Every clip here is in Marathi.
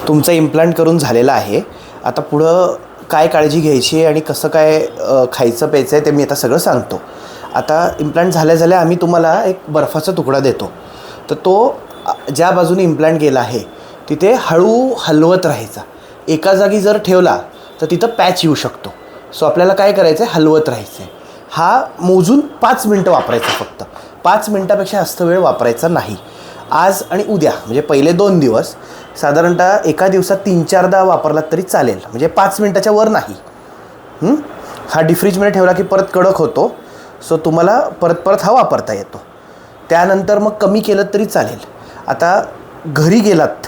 तुमचा इम्प्लांट करून झालेला आहे. आता पुढं काय काळजी घ्यायची आहे आणि कसं काय खायचं प्यायचं आहे ते मी आता सगळं सांगतो. आता इम्प्लांट झाल्या आम्ही तुम्हाला एक बर्फाचा तुकडा देतो. तर तो ज्या बाजूने इम्प्लांट गेला आहे तिथे हळू हलवत राहायचा. एका जागी जर ठेवला तर तिथं पॅच येऊ शकतो. सो आपल्याला काय करायचं आहे, हलवत राहायचं आहे. हा मोजून 5 मिनटं वापरायचा, फक्त 5 मिनटापेक्षा जास्त वेळ वापरायचा नाही. आज आणि उद्या म्हणजे पहिले 2 दिवस साधारणतः एका दिवसात 3-4दा वापरलात तरी चालेल, म्हणजे 5 मिनटाच्या वर नाही. हा डिफ्रीजमध्ये ठेवला की परत कडक होतो. सो तुम्हाला परत हा वापरता येतो. त्यानंतर मग कमी केलं तरी चालेल. आता घरी गेलात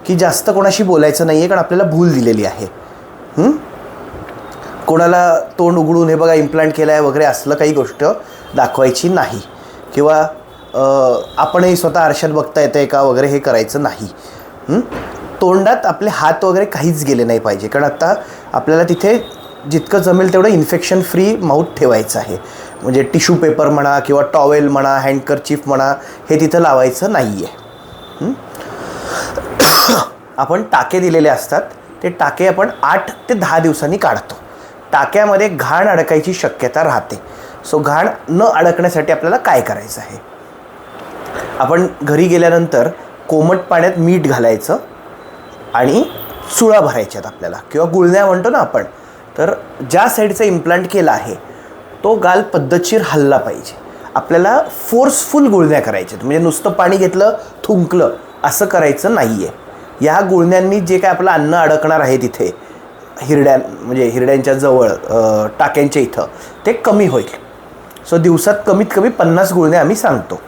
की जास्त कोणाशी बोलायचं नाही आहे, कारण आपल्याला भूल दिलेली आहे. कोणाला तोंड उघडून हे बघा इम्प्लांट केलं आहे वगैरे असलं काही गोष्ट दाखवायची नाही, किंवा आपणही स्वतः आरशात बघता येतं आहे का वगैरे हे करायचं नाही. तोंडात आपले हात वगैरे काहीच गेले नाही पाहिजे, कारण आता आपल्याला तिथे जितकं जमेल तेवढं इन्फेक्शन फ्री माउथ ठेवायचं आहे. म्हणजे टिश्यू पेपर म्हणा किंवा टॉवेल म्हणा, हँडकरचीफ म्हणा, हे तिथं लावायचं नाही आहे. आपण टाके दिलेले असतात, ते टाके आपण 8 ते 10 दिवसांनी काढतो. टाक्यामध्ये घाण अडकायची शक्यता राहते. सो घाण न अडकण्यासाठी आपल्याला काय करायचं आहे, आपण घरी गेल्यानंतर कोमट पाण्यात मीठ घालायचं आणि सुळा भरायच्यात आपल्याला, किंवा गुळण्या म्हणतो ना आपण. तर ज्या साईडचा इम्प्लांट केला आहे तो गाल पद्धतशीर हलला पाहिजे. आपल्याला फोर्सफुल गुळण्या करायच्यात, म्हणजे नुसतं पाणी घेतलं थुंकलं असं करायचं नाही आहे. या गुळण्यांनी जे काय आपलं अन्न अडकणार आहे तिथे म्हणजे हिरड्यांच्या जवळ टाक्यांच्या इथं, ते कमी होईल. सो दिवसात कमीत कमी 50 गुळण्या आम्ही सांगतो.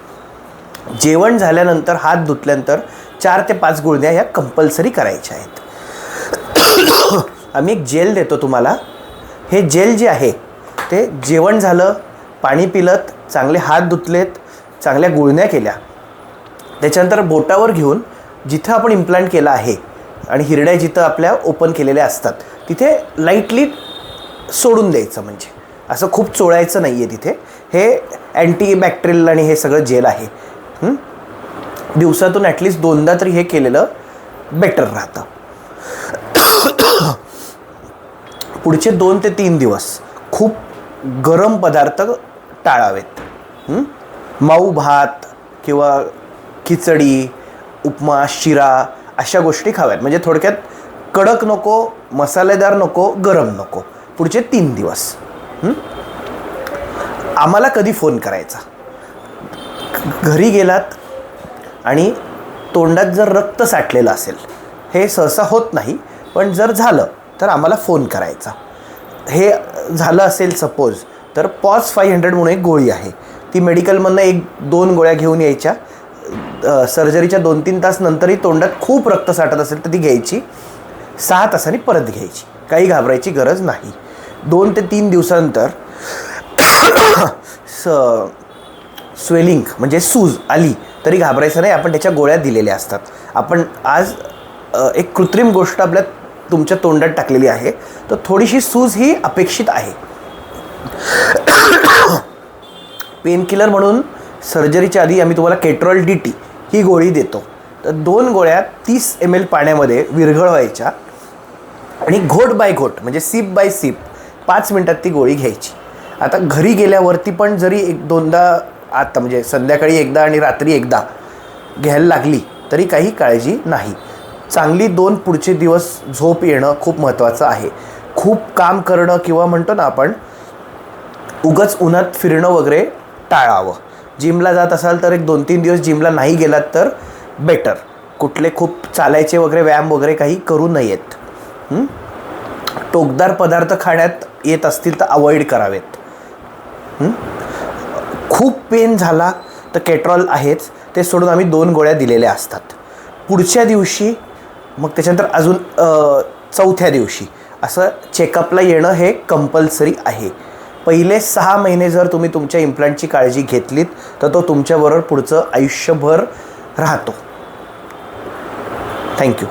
जेवण झाल्यानंतर हात धुतल्यानंतर 4 ते 5 गुळण्या ह्या कंपल्सरी करायच्या आहेत. आम्ही एक जेल देतो तुम्हाला. हे जेल जे आहे ते जेवण झालं, पाणी पिलत, चांगले हात धुतलेत, चांगल्या गुळण्या केल्या, त्याच्यानंतर बोटावर घेऊन जिथं आपण इम्प्लांट केला आहे आणि हिरड्या जिथं आपल्या ओपन केलेल्या असतात तिथे लाईटली सोडून द्यायचं. म्हणजे असं खूप चोळायचं नाही आहे तिथे. हे अँटीबॅक्टेरियल आणि हे सगळं जेल आहे. दिवसातून ॲटलिस्ट 2दा तरी हे केलेलं बेटर राहतं. पुढचे 2 ते 3 दिवस खूप गरम पदार्थ टाळावेत. मऊ भात किंवा खिचडी, उपमा, शिरा अशा गोष्टी खाव्यात. म्हणजे थोडक्यात कडक नको, मसालेदार नको, गरम नको पुढचे 3 दिवस. आम्हाला कधी फोन करायचा, घरी गेलात आणि तोंडात जर रक्त साठलेलं असेल, हे सहसा होत नाही पण जर झालं तर आम्हाला फोन करायचा. हे झालं असेल सपोज तर पॉज 500 म्हणून एक गोळी आहे, ती मेडिकलमधनं 1-2 गोळ्या घेऊन यायच्या. सर्जरीच्या 2-3 तास नंतरही तोंडात खूप रक्त साठत असेल तर ती घ्यायची, 6 तासांनी परत घ्यायची. काही घाबरायची गरज नाही. 2 ते 3 दिवसानंतर स्वेलिंग म्हणजे सूज आली तरी घाबरायचं नाही, आपण त्याच्या गोळ्या दिलेल्या असतात. आपण आज एक कृत्रिम गोष्ट आपल्या तुमच्या तोंडात टाकलेली आहे, तर थोडीशी सूज ही अपेक्षित आहे. पेनकिलर म्हणून सर्जरीच्या आधी आम्ही तुम्हाला केट्रॉल DT ही गोळी देतो. तर 2 गोळ्या 30 ml पाण्यामध्ये विरघळवायच्या आणि घोट बाय घोट म्हणजे सिप बाय सिप 5 मिनटात ती गोळी घ्यायची. आता घरी गेल्यावरती पण जरी 1-2दा आता म्हणजे संध्याकाळी एकदा आणि रात्री एकदा घ्यायला लागली तरी काही काळजी नाही. चांगली 2 पुढचे दिवस झोप येणं खूप महत्त्वाचं आहे. खूप काम करणं किंवा म्हणतो ना आपण उगाच उन्हात फिरणं वगैरे टाळावं. जिमला जात असाल तर एक 2-3 दिवस जिमला नाही गेलात तर बेटर. कुठले खूप चालायचे वगैरे व्यायाम वगैरे काही करू नयेत. टोकदार पदार्थ खाण्यात येत असतील तर अवॉइड करावेत. खूप पेन झाला तर केट्रॉल आहेच, ते सोडून आम्ही 2 गोळ्या दिलेल्या असतात. पुढच्या दिवशी मग त्याच्यानंतर अजून 4थ्या दिवशी असं चेकअपला येणं हे कंपल्सरी आहे. पहिले 6 महिने जर तुम्ही तुमच्या इम्प्लांटची काळजी घेतलीत तर तो तुमच्याबरोबर पुढचं आयुष्यभर राहतो. थँक्यू.